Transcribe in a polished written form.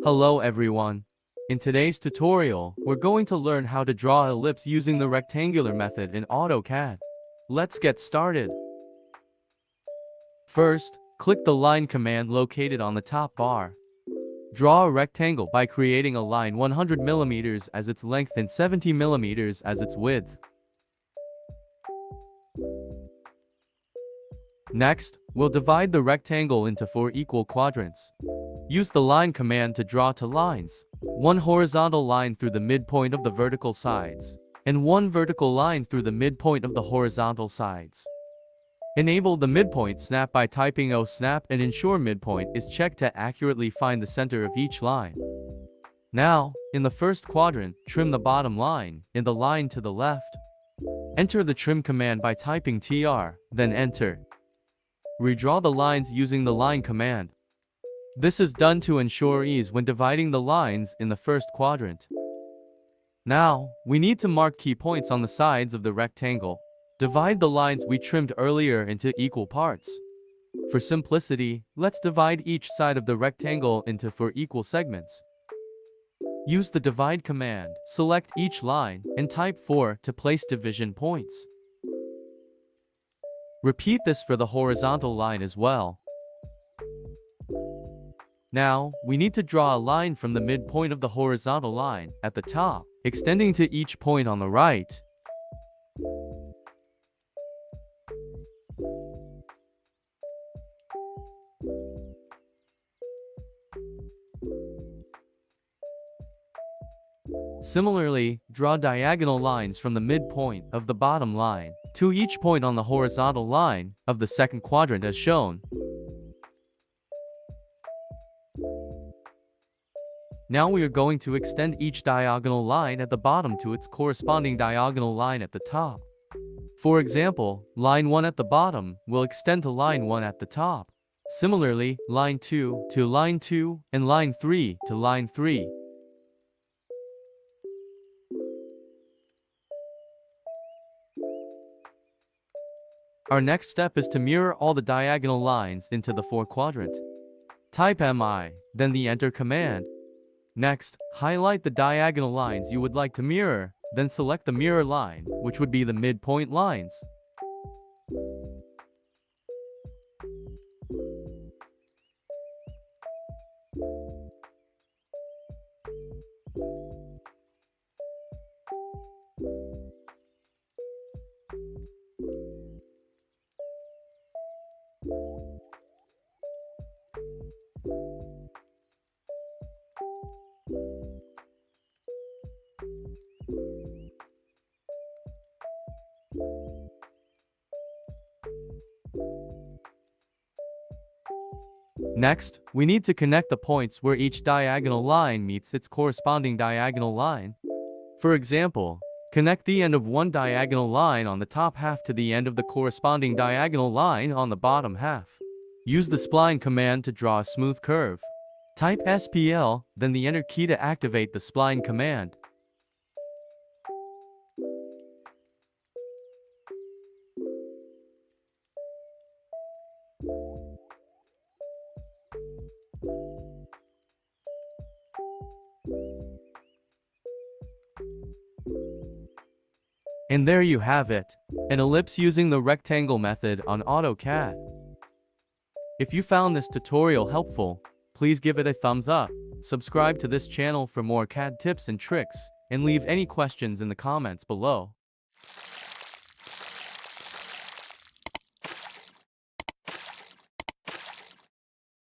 Hello everyone. In today's tutorial, we're going to learn how to draw ellipse using the rectangular method in AutoCAD. Let's get started. First, click the line command located on the top bar. Draw a rectangle by creating a line 100 mm as its length and 70 mm as its width. Next, we'll divide the rectangle into 4 equal quadrants. Use the line command to draw two lines, one horizontal line through the midpoint of the vertical sides, and one vertical line through the midpoint of the horizontal sides. Enable the midpoint snap by typing O snap and ensure midpoint is checked to accurately find the center of each line. Now, in the first quadrant, trim the bottom line, in the line to the left. Enter the trim command by typing TR, then enter. Redraw the lines using the line command. This is done to ensure ease when dividing the lines in the first quadrant. Now, we need to mark key points on the sides of the rectangle. Divide the lines we trimmed earlier into equal parts. For simplicity, let's divide each side of the rectangle into 4 equal segments. Use the divide command, select each line, and type 4 to place division points. Repeat this for the horizontal line as well. Now, we need to draw a line from the midpoint of the horizontal line at the top, extending to each point on the right. Similarly, draw diagonal lines from the midpoint of the bottom line to each point on the horizontal line of the second quadrant as shown. Now we are going to extend each diagonal line at the bottom to its corresponding diagonal line at the top. For example, line 1 at the bottom will extend to line 1 at the top. Similarly, line 2 to line 2 and line 3 to line 3. Our next step is to mirror all the diagonal lines into the 4 quadrant. Type MI, then the enter command. Next, highlight the diagonal lines you would like to mirror, then select the mirror line, which would be the midpoint lines. Next, we need to connect the points where each diagonal line meets its corresponding diagonal line. For example, connect the end of one diagonal line on the top half to the end of the corresponding diagonal line on the bottom half. Use the spline command to draw a smooth curve. Type SPL, then the enter key to activate the spline command. And there you have it, an ellipse using the rectangle method on AutoCAD. If you found this tutorial helpful, please give it a thumbs up, subscribe to this channel for more CAD tips and tricks, and leave any questions in the comments below.